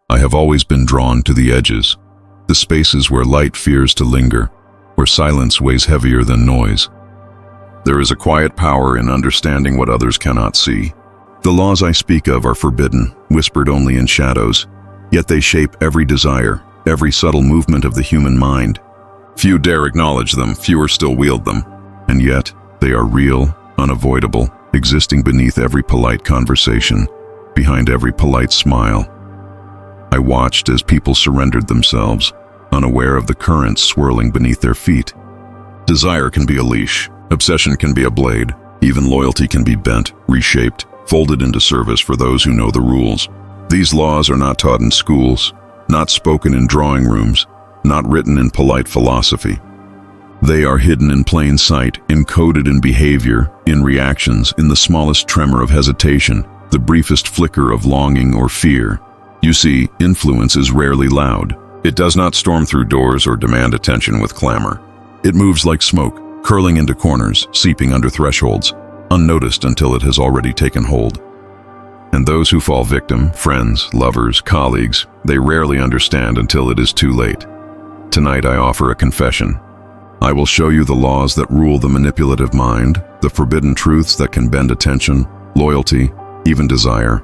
I have always been drawn to the edges, the spaces where light fears to linger, where silence weighs heavier than noise. There is a quiet power in understanding what others cannot see. The laws I speak of are forbidden, whispered only in shadows, yet they shape every desire, every subtle movement of the human mind. Few dare acknowledge them, fewer still wield them, and yet they are real, unavoidable, existing beneath every polite conversation, behind every polite smile. I watched as people surrendered themselves, unaware of the currents swirling beneath their feet. Desire can be a leash, obsession can be a blade, even loyalty can be bent, reshaped, folded into service for those who know the rules. These laws are not taught in schools, not spoken in drawing rooms, not written in polite philosophy. They are hidden in plain sight, encoded in behavior, in reactions, in the smallest tremor of hesitation, the briefest flicker of longing or fear. You see, influence is rarely loud. It does not storm through doors or demand attention with clamor. It moves like smoke, curling into corners, seeping under thresholds, unnoticed until it has already taken hold. And those who fall victim, friends, lovers, colleagues, they rarely understand until it is too late. Tonight I offer a confession. I will show you the laws that rule the manipulative mind, the forbidden truths that can bend attention, loyalty, even desire.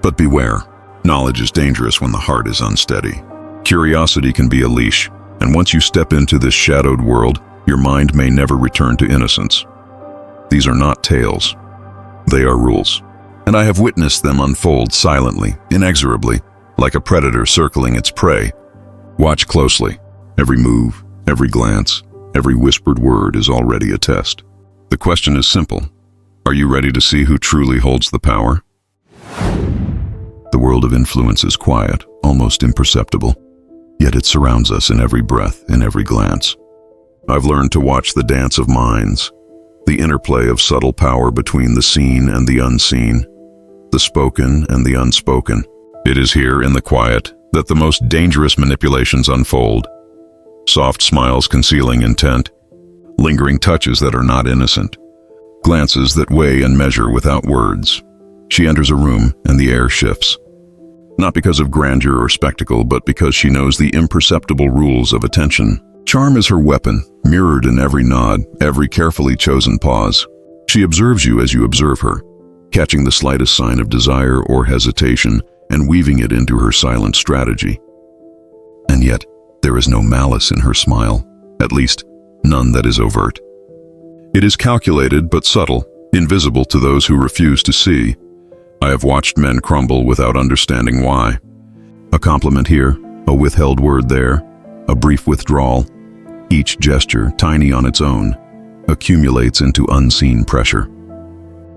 But beware. Knowledge is dangerous when the heart is unsteady. Curiosity can be a leash, and once you step into this shadowed world, your mind may never return to innocence. These are not tales. They are rules. And I have witnessed them unfold silently, inexorably, like a predator circling its prey. Watch closely. Every move, every glance, every whispered word is already a test. The question is simple. Are you ready to see who truly holds the power? The world of influence is quiet, almost imperceptible, yet it surrounds us in every breath, in every glance. I've learned to watch the dance of minds, the interplay of subtle power between the seen and the unseen, the spoken and the unspoken. It is here in the quiet that the most dangerous manipulations unfold. Soft smiles concealing intent, lingering touches that are not innocent, glances that weigh and measure without words. She enters a room and the air shifts. Not because of grandeur or spectacle, but because she knows the imperceptible rules of attention. Charm is her weapon, mirrored in every nod, every carefully chosen pause. She observes you as you observe her, catching the slightest sign of desire or hesitation and weaving it into her silent strategy. And yet, there is no malice in her smile, at least, none that is overt. It is calculated but subtle, invisible to those who refuse to see. I have watched men crumble without understanding why. A compliment here, a withheld word there, a brief withdrawal. Each gesture, tiny on its own, accumulates into unseen pressure.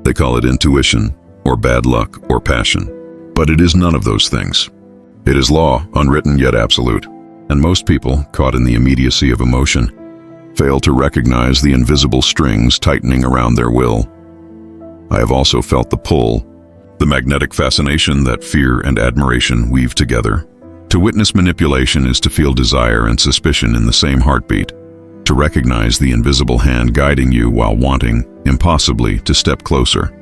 They call it intuition, or bad luck, or passion. But it is none of those things. It is law, unwritten yet absolute. And most people, caught in the immediacy of emotion, fail to recognize the invisible strings tightening around their will. I have also felt the pull, the magnetic fascination that fear and admiration weave together. To witness manipulation is to feel desire and suspicion in the same heartbeat, to recognize the invisible hand guiding you while wanting, impossibly, to step closer.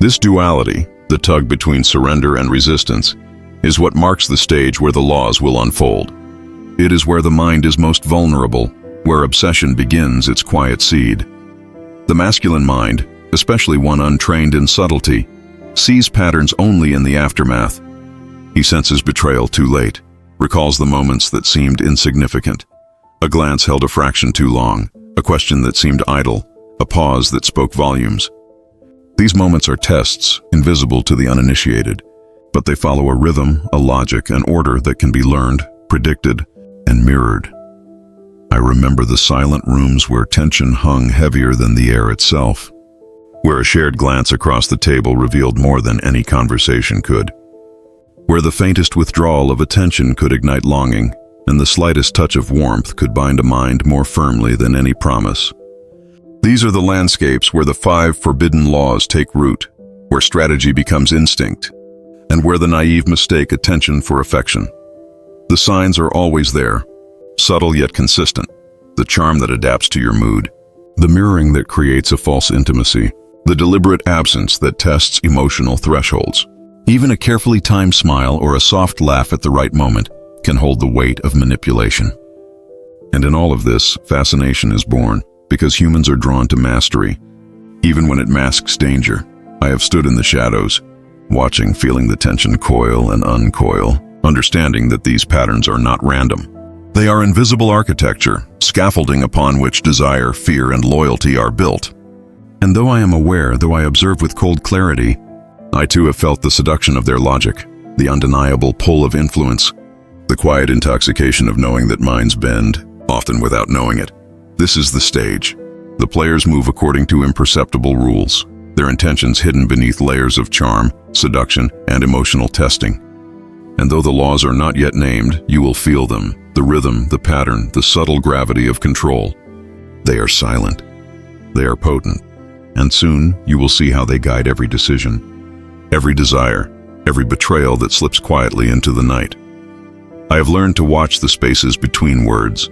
This duality, the tug between surrender and resistance, is what marks the stage where the laws will unfold. It is where the mind is most vulnerable, where obsession begins its quiet seed. The masculine mind, especially one untrained in subtlety, sees patterns only in the aftermath. He senses betrayal too late, recalls the moments that seemed insignificant. A glance held a fraction too long, a question that seemed idle, a pause that spoke volumes. These moments are tests, invisible to the uninitiated, but they follow a rhythm, a logic, an order that can be learned, predicted, and mirrored. I remember the silent rooms where tension hung heavier than the air itself, where a shared glance across the table revealed more than any conversation could, where the faintest withdrawal of attention could ignite longing, and the slightest touch of warmth could bind a mind more firmly than any promise. These are the landscapes where the 5 forbidden laws take root, where strategy becomes instinct, and where the naive mistake attention for affection. The signs are always there, subtle yet consistent, the charm that adapts to your mood, the mirroring that creates a false intimacy, the deliberate absence that tests emotional thresholds. Even a carefully timed smile or a soft laugh at the right moment can hold the weight of manipulation. And in all of this, fascination is born, because humans are drawn to mastery, even when it masks danger. I have stood in the shadows, watching, feeling the tension coil and uncoil, understanding that these patterns are not random. They are invisible architecture, scaffolding upon which desire, fear, and loyalty are built. And though I am aware, though I observe with cold clarity, I too have felt the seduction of their logic, the undeniable pull of influence, the quiet intoxication of knowing that minds bend, often without knowing it. This is the stage. The players move according to imperceptible rules, their intentions hidden beneath layers of charm, seduction, and emotional testing. And though the laws are not yet named, you will feel them, the rhythm, the pattern, the subtle gravity of control. They are silent. They are potent. And soon you will see how they guide every decision, every desire, every betrayal that slips quietly into the night. I have learned to watch the spaces between words,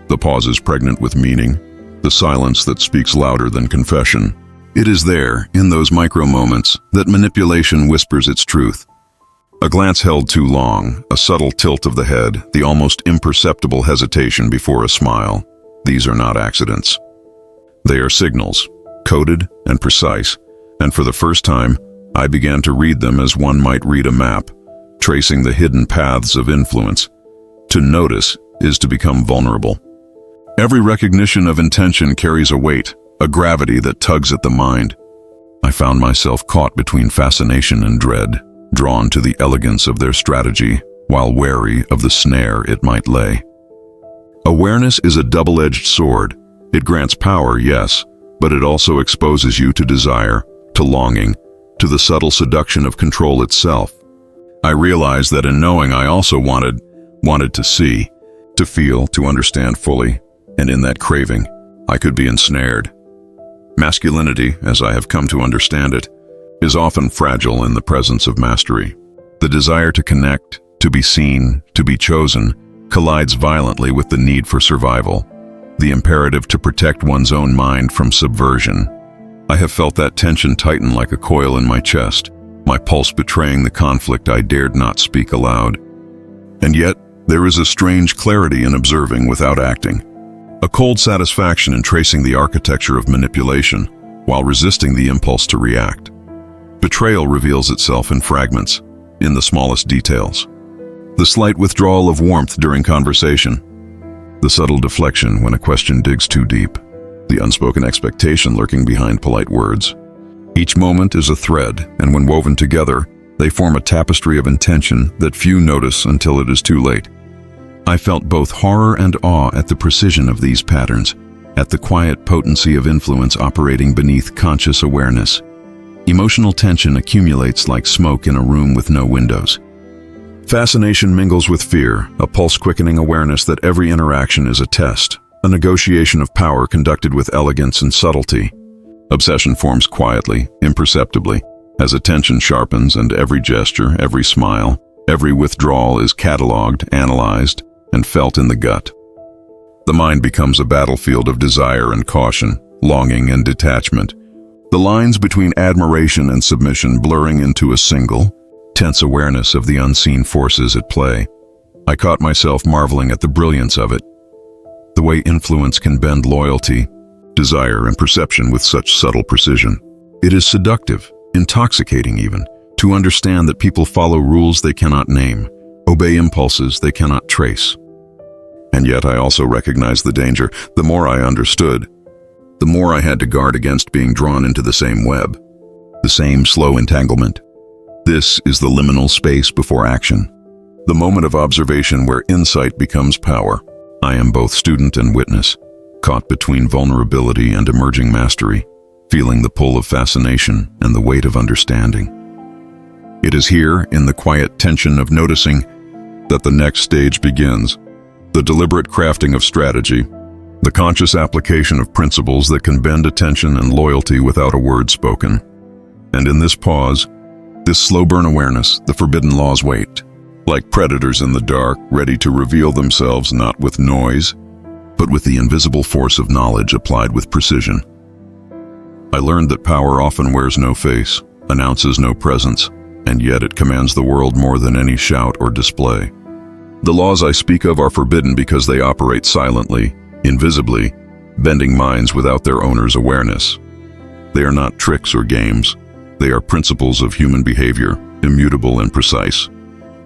the pauses pregnant with meaning, the silence that speaks louder than confession. It is there, in those micro moments, that manipulation whispers its truth. A glance held too long, a subtle tilt of the head, the almost imperceptible hesitation before a smile. These are not accidents. They are signals, coded and precise, and for the first time, I began to read them as one might read a map, tracing the hidden paths of influence. To notice is to become vulnerable. Every recognition of intention carries a weight, a gravity that tugs at the mind. I found myself caught between fascination and dread, drawn to the elegance of their strategy, while wary of the snare it might lay. Awareness is a double-edged sword. It grants power, yes, but it also exposes you to desire, to longing, to the subtle seduction of control itself. I realized that in knowing I also wanted to see, to feel, to understand fully, and in that craving, I could be ensnared. Masculinity, as I have come to understand it, is often fragile in the presence of mastery. The desire to connect, to be seen, to be chosen, collides violently with the need for survival, the imperative to protect one's own mind from subversion. I have felt that tension tighten like a coil in my chest, my pulse betraying the conflict I dared not speak aloud. And yet, there is a strange clarity in observing without acting, a cold satisfaction in tracing the architecture of manipulation while resisting the impulse to react. Betrayal reveals itself in fragments, in the smallest details. The slight withdrawal of warmth during conversation, the subtle deflection when a question digs too deep, the unspoken expectation lurking behind polite words. Each moment is a thread, and when woven together, they form a tapestry of intention that few notice until it is too late. I felt both horror and awe at the precision of these patterns, at the quiet potency of influence operating beneath conscious awareness. Emotional tension accumulates like smoke in a room with no windows. Fascination mingles with fear, a pulse-quickening awareness that every interaction is a test, a negotiation of power conducted with elegance and subtlety. Obsession forms quietly, imperceptibly, as attention sharpens and every gesture, every smile, every withdrawal is catalogued, analyzed, and felt in the gut. The mind becomes a battlefield of desire and caution, longing and detachment, the lines between admiration and submission blurring into a single, tense awareness of the unseen forces at play. I caught myself marveling at the brilliance of it, the way influence can bend loyalty, desire, and perception with such subtle precision. It is seductive, intoxicating even, to understand that people follow rules they cannot name, obey impulses they cannot trace. And yet I also recognized the danger. The more I understood, the more I had to guard against being drawn into the same web, the same slow entanglement. This is the liminal space before action, the moment of observation where insight becomes power. I am both student and witness, caught between vulnerability and emerging mastery, feeling the pull of fascination and the weight of understanding. It is here, in the quiet tension of noticing, that the next stage begins, the deliberate crafting of strategy, the conscious application of principles that can bend attention and loyalty without a word spoken. And in this pause, this slow-burn awareness, the forbidden laws wait, like predators in the dark, ready to reveal themselves not with noise, but with the invisible force of knowledge applied with precision. I learned that power often wears no face, announces no presence, and yet it commands the world more than any shout or display. The laws I speak of are forbidden because they operate silently, invisibly, bending minds without their owner's awareness. They are not tricks or games. They are principles of human behavior, immutable and precise,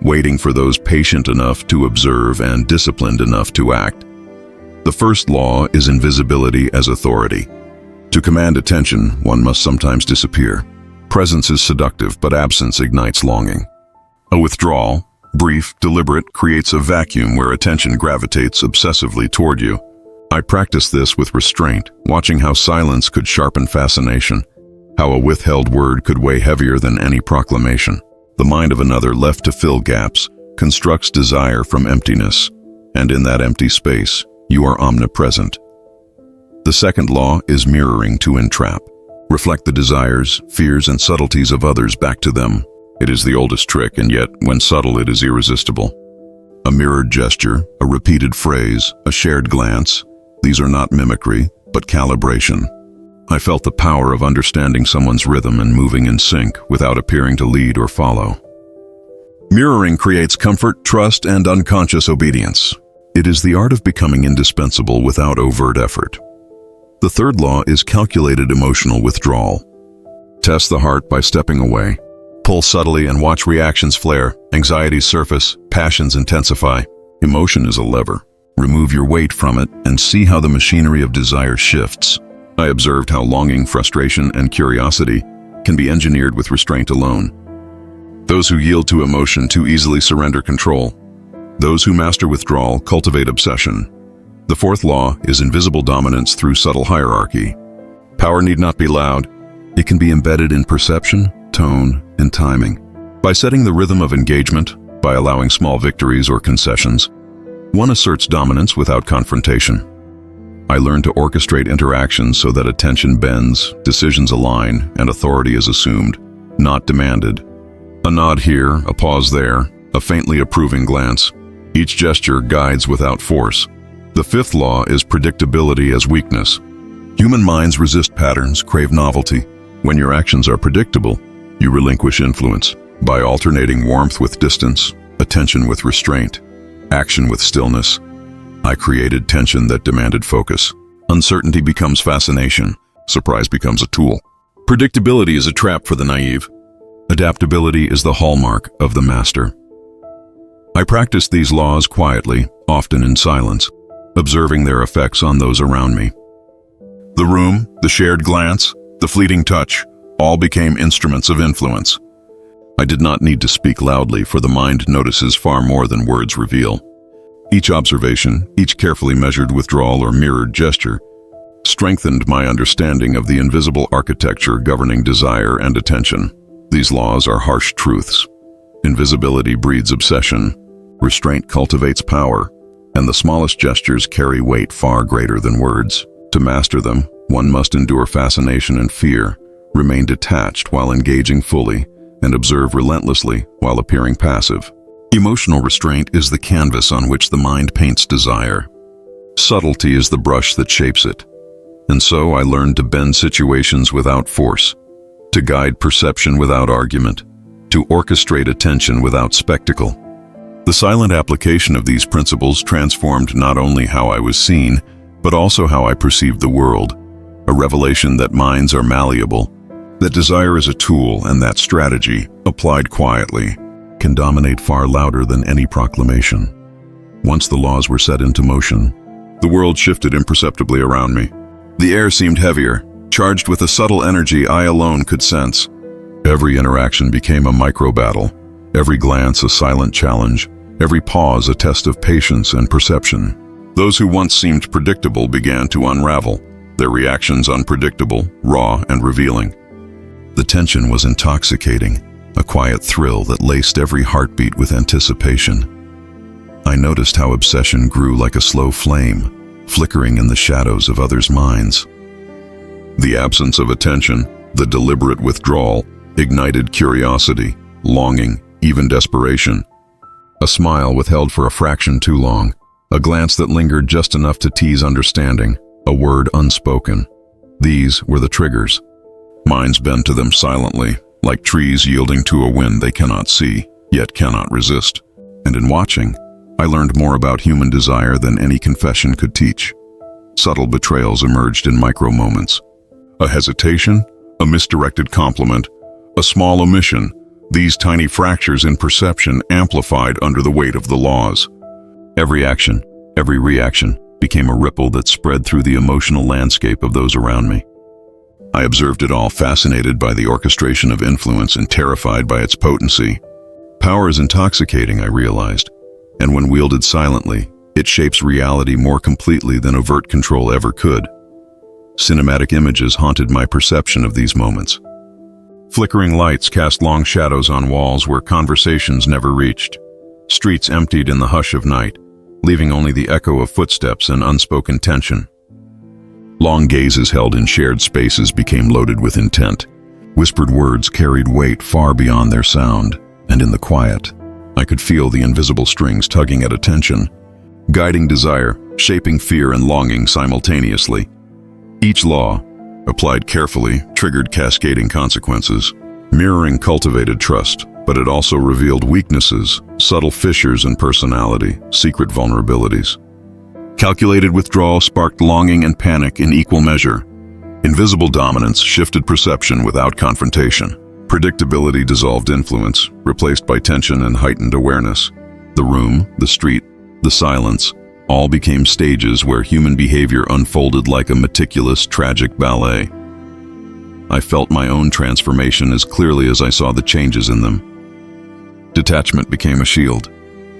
waiting for those patient enough to observe and disciplined enough to act. The first law is invisibility as authority. To command attention, one must sometimes disappear. Presence is seductive, but absence ignites longing. A withdrawal, brief, deliberate, creates a vacuum where attention gravitates obsessively toward you. I practiced this with restraint, watching how silence could sharpen fascination, how a withheld word could weigh heavier than any proclamation. The mind of another, left to fill gaps, constructs desire from emptiness, and in that empty space, you are omnipresent. The second law is mirroring to entrap. Reflect the desires, fears, and subtleties of others back to them. It is the oldest trick, and yet, when subtle, it is irresistible. A mirrored gesture, a repeated phrase, a shared glance, these are not mimicry, but calibration. I felt the power of understanding someone's rhythm and moving in sync without appearing to lead or follow. Mirroring creates comfort, trust, and unconscious obedience. It is the art of becoming indispensable without overt effort. The third law is calculated emotional withdrawal. Test the heart by stepping away. Pull subtly and watch reactions flare, anxieties surface, passions intensify. Emotion is a lever. Remove your weight from it and see how the machinery of desire shifts. I observed how longing, frustration, and curiosity can be engineered with restraint alone. Those who yield to emotion too easily surrender control. Those who master withdrawal cultivate obsession. The fourth law is invisible dominance through subtle hierarchy. Power need not be loud. It can be embedded in perception, tone, and timing. By setting the rhythm of engagement, by allowing small victories or concessions, one asserts dominance without confrontation. I learned to orchestrate interactions so that attention bends, decisions align, and authority is assumed, not demanded. A nod here, a pause there, a faintly approving glance. Each gesture guides without force. The fifth law is predictability as weakness. Human minds resist patterns, crave novelty. When your actions are predictable, you relinquish influence. By alternating warmth with distance, attention with restraint, action with stillness, I created tension that demanded focus. Uncertainty becomes fascination. Surprise becomes a tool. Predictability is a trap for the naive. Adaptability is the hallmark of the master. I practiced these laws quietly, often in silence, observing their effects on those around me. The room, the shared glance, the fleeting touch, all became instruments of influence. I did not need to speak loudly, for the mind notices far more than words reveal. Each observation, each carefully measured withdrawal or mirrored gesture, strengthened my understanding of the invisible architecture governing desire and attention. These laws are harsh truths. Invisibility breeds obsession, restraint cultivates power, and the smallest gestures carry weight far greater than words. To master them, one must endure fascination and fear, remain detached while engaging fully, and observe relentlessly while appearing passive. Emotional restraint is the canvas on which the mind paints desire. Subtlety is the brush that shapes it. And so I learned to bend situations without force, to guide perception without argument, to orchestrate attention without spectacle. The silent application of these principles transformed not only how I was seen, but also how I perceived the world, a revelation that minds are malleable, that desire is a tool, and that strategy, applied quietly, can dominate far louder than any proclamation. Once the laws were set into motion, the world shifted imperceptibly around me. The air seemed heavier, charged with a subtle energy I alone could sense. Every interaction became a micro-battle, every glance a silent challenge, every pause a test of patience and perception. Those who once seemed predictable began to unravel, their reactions unpredictable, raw, and revealing. The tension was intoxicating, a quiet thrill that laced every heartbeat with anticipation. I noticed how obsession grew like a slow flame, flickering in the shadows of others' minds. The absence of attention, the deliberate withdrawal, ignited curiosity, longing, even desperation. A smile withheld for a fraction too long, A glance that lingered just enough to tease understanding, a word unspoken. These were the triggers. Minds bend to them silently, like trees yielding to a wind they cannot see, yet cannot resist. And in watching, I learned more about human desire than any confession could teach. Subtle betrayals emerged in micro-moments. A hesitation, a misdirected compliment, a small omission, these tiny fractures in perception amplified under the weight of the laws. Every action, every reaction, became a ripple that spread through the emotional landscape of those around me. I observed it all, fascinated by the orchestration of influence and terrified by its potency. Power is intoxicating, I realized, and when wielded silently, it shapes reality more completely than overt control ever could. Cinematic images haunted my perception of these moments. Flickering lights cast long shadows on walls where conversations never reached. Streets emptied in the hush of night, leaving only the echo of footsteps and unspoken tension. Long gazes held in shared spaces became loaded with intent. Whispered words carried weight far beyond their sound, and in the quiet, I could feel the invisible strings tugging at attention, guiding desire, shaping fear and longing simultaneously. Each law, applied carefully, triggered cascading consequences. Mirroring cultivated trust, but it also revealed weaknesses, subtle fissures in personality, secret vulnerabilities. Calculated withdrawal sparked longing and panic in equal measure. Invisible dominance shifted perception without confrontation. Predictability dissolved influence, replaced by tension and heightened awareness. The room, the street, the silence, all became stages where human behavior unfolded like a meticulous, tragic ballet. I felt my own transformation as clearly as I saw the changes in them. Detachment became a shield,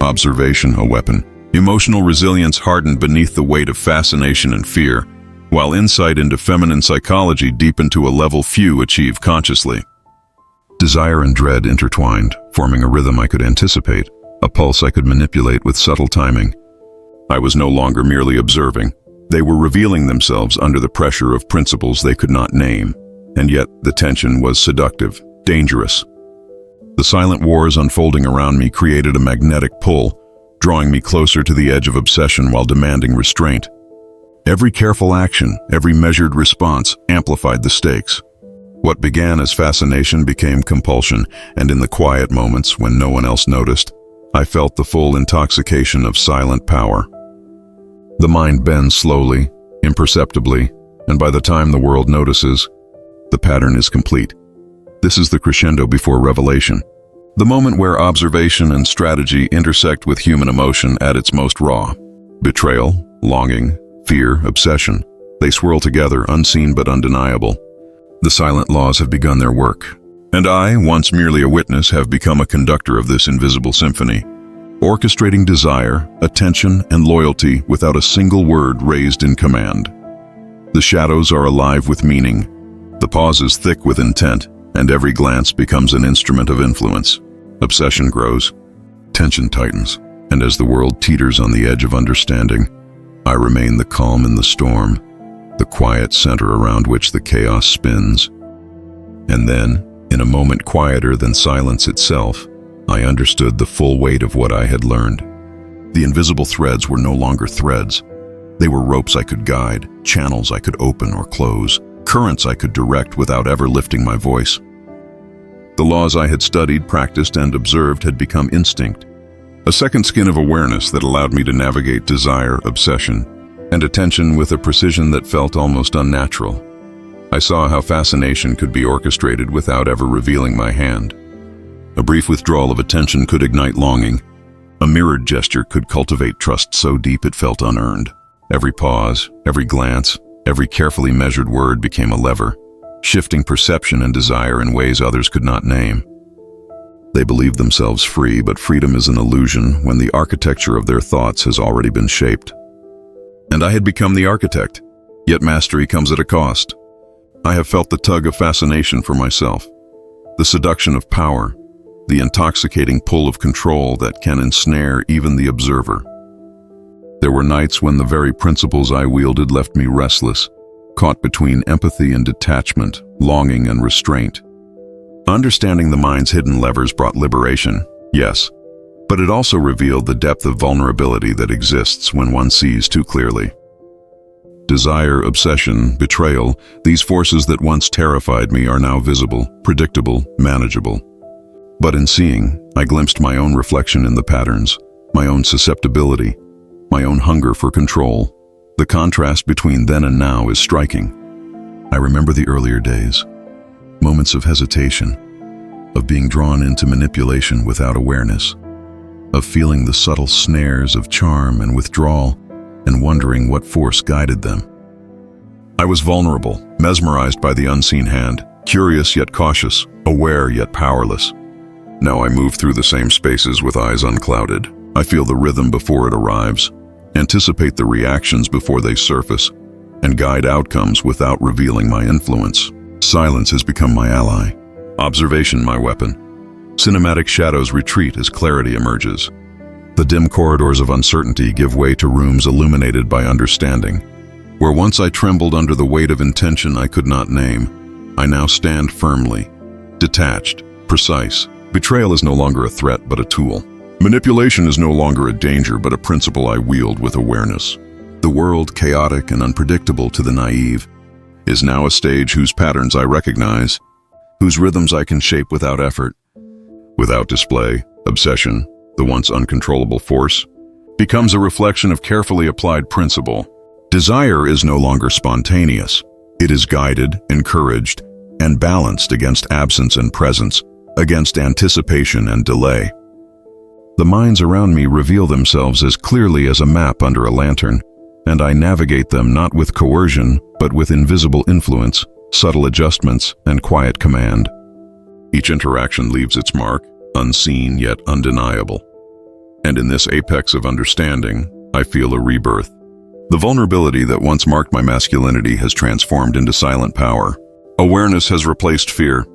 observation a weapon. Emotional resilience hardened beneath the weight of fascination and fear, while insight into feminine psychology deepened to a level few achieve consciously. Desire and dread intertwined, forming a rhythm I could anticipate, a pulse I could manipulate with subtle timing. I was no longer merely observing. They were revealing themselves under the pressure of principles they could not name, and yet the tension was seductive, dangerous. The silent wars unfolding around me created a magnetic pull, drawing me closer to the edge of obsession while demanding restraint. Every careful action, every measured response amplified the stakes. What began as fascination became compulsion, and in the quiet moments when no one else noticed, I felt the full intoxication of silent power. The mind bends slowly, imperceptibly, and by the time the world notices, the pattern is complete. This is the crescendo before revelation. The moment where observation and strategy intersect with human emotion at its most raw. Betrayal, longing, fear, obsession. They swirl together, unseen but undeniable. The silent laws have begun their work. And I, once merely a witness, have become a conductor of this invisible symphony, orchestrating desire, attention, and loyalty without a single word raised in command. The shadows are alive with meaning. The pause is thick with intent, and every glance becomes an instrument of influence. Obsession grows, tension tightens, and as the world teeters on the edge of understanding, I remain the calm in the storm, the quiet center around which the chaos spins. And then, in a moment quieter than silence itself, I understood the full weight of what I had learned. The invisible threads were no longer threads. They were ropes I could guide, channels I could open or close, currents I could direct without ever lifting my voice. The laws I had studied, practiced, and observed had become instinct, a second skin of awareness that allowed me to navigate desire, obsession, and attention with a precision that felt almost unnatural. I saw how fascination could be orchestrated without ever revealing my hand. A brief withdrawal of attention could ignite longing. A mirrored gesture could cultivate trust so deep it felt unearned. Every pause, every glance, every carefully measured word became a lever, shifting perception and desire in ways others could not name. They believe themselves free, but freedom is an illusion when the architecture of their thoughts has already been shaped. And I had become the architect, yet mastery comes at a cost. I have felt the tug of fascination for myself, the seduction of power, the intoxicating pull of control that can ensnare even the observer. There were nights when the very principles I wielded left me restless, caught between empathy and detachment, longing and restraint. Understanding the mind's hidden levers brought liberation, yes, But it also revealed the depth of vulnerability that exists when one sees too clearly. Desire, obsession, betrayal, these forces that once terrified me are now visible, predictable, manageable. But in seeing, I glimpsed my own reflection in the patterns, my own susceptibility, my own hunger for control. The contrast between then and now is striking. I remember the earlier days, moments of hesitation, of being drawn into manipulation without awareness, of feeling the subtle snares of charm and withdrawal, and wondering what force guided them. I was vulnerable, mesmerized by the unseen hand, curious yet cautious, aware yet powerless. Now I move through the same spaces with eyes unclouded. I feel the rhythm before it arrives, anticipate the reactions before they surface, and guide outcomes without revealing my influence. Silence has become my ally, observation my weapon. Cinematic shadows retreat as clarity emerges. The dim corridors of uncertainty give way to rooms illuminated by understanding. Where once I trembled under the weight of intention I could not name, I now stand firmly, detached, precise. Betrayal is no longer a threat but a tool. Manipulation is no longer a danger but a principle I wield with awareness. The world, chaotic and unpredictable to the naive, is now a stage whose patterns I recognize, whose rhythms I can shape without effort. Without display, obsession, the once uncontrollable force, becomes a reflection of carefully applied principle. Desire is no longer spontaneous. It is guided, encouraged, and balanced against absence and presence, against anticipation and delay. The minds around me reveal themselves as clearly as a map under a lantern, and I navigate them not with coercion, but with invisible influence, subtle adjustments, and quiet command. Each interaction leaves its mark, unseen yet undeniable. And in this apex of understanding, I feel a rebirth. The vulnerability that once marked my masculinity has transformed into silent power. Awareness has replaced fear.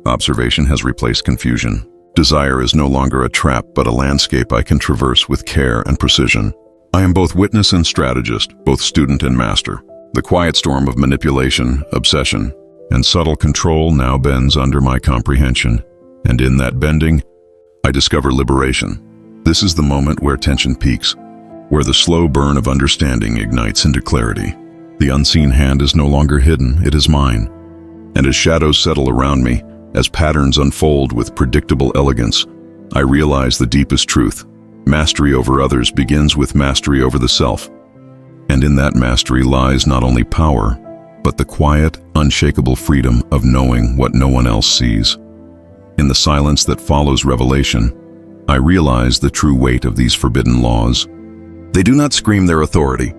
Observation has replaced confusion. Desire is no longer a trap, but a landscape I can traverse with care and precision. I am both witness and strategist, both student and master. The quiet storm of manipulation, obsession, and subtle control now bends under my comprehension, and in that bending, I discover liberation. This is the moment where tension peaks, where the slow burn of understanding ignites into clarity. The unseen hand is no longer hidden, it is mine. And as shadows settle around me, as patterns unfold with predictable elegance, I realize the deepest truth. Mastery over others begins with mastery over the self. And in that mastery lies not only power, but the quiet, unshakable freedom of knowing what no one else sees. In the silence that follows revelation, I realize the true weight of these forbidden laws. They do not scream their authority.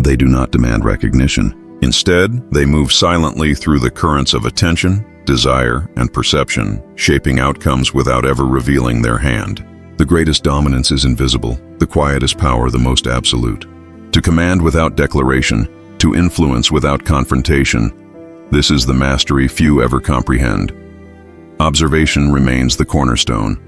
They do not demand recognition. Instead, they move silently through the currents of attention, desire, and perception, shaping outcomes without ever revealing their hand. The greatest dominance is invisible, the quietest power the most absolute. To command without declaration, to influence without confrontation, this is the mastery few ever comprehend. Observation remains the cornerstone.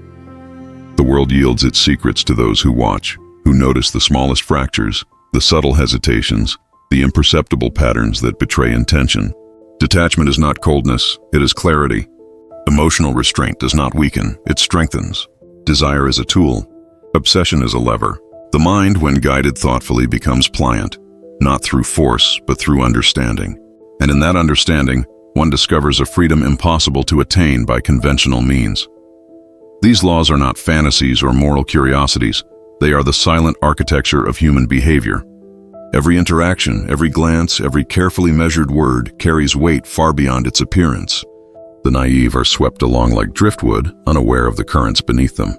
The world yields its secrets to those who watch, who notice the smallest fractures, the subtle hesitations, the imperceptible patterns that betray intention. Detachment is not coldness, it is clarity. Emotional restraint does not weaken, it strengthens. Desire is a tool, obsession is a lever. The mind, when guided thoughtfully, becomes pliant, not through force, but through understanding. And in that understanding, one discovers a freedom impossible to attain by conventional means. These laws are not fantasies or moral curiosities. They are the silent architecture of human behavior. Every interaction, every glance, every carefully measured word carries weight far beyond its appearance. The naive are swept along like driftwood, unaware of the currents beneath them.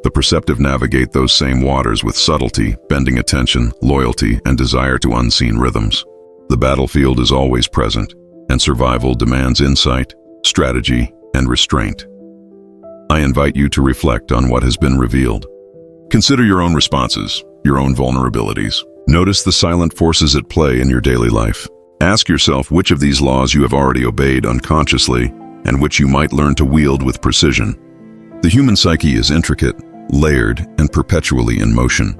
The perceptive navigate those same waters with subtlety, bending attention, loyalty, and desire to unseen rhythms. The battlefield is always present, and survival demands insight, strategy, and restraint. I invite you to reflect on what has been revealed. Consider your own responses, your own vulnerabilities. Notice the silent forces at play in your daily life. Ask yourself which of these laws you have already obeyed unconsciously and which you might learn to wield with precision. The human psyche is intricate, layered, and perpetually in motion.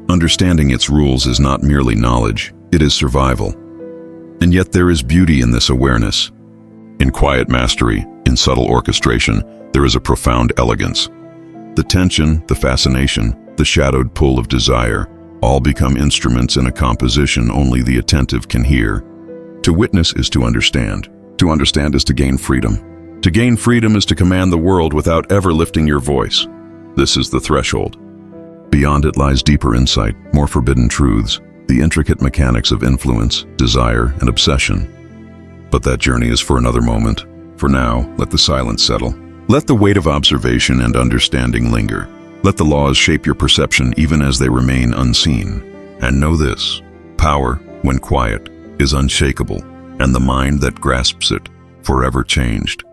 Understanding its rules is not merely knowledge, it is survival. And yet there is beauty in this awareness. In quiet mastery, in subtle orchestration, there is a profound elegance. The tension, the fascination, the shadowed pull of desire, all become instruments in a composition only the attentive can hear. To witness is to understand. To understand is to gain freedom. To gain freedom is to command the world without ever lifting your voice. This is the threshold. Beyond it lies deeper insight, more forbidden truths, the intricate mechanics of influence, desire, and obsession. But that journey is for another moment. For now, let the silence settle. Let the weight of observation and understanding linger. Let the laws shape your perception even as they remain unseen. And know this: power, when quiet, is unshakable, and the mind that grasps it, forever changed.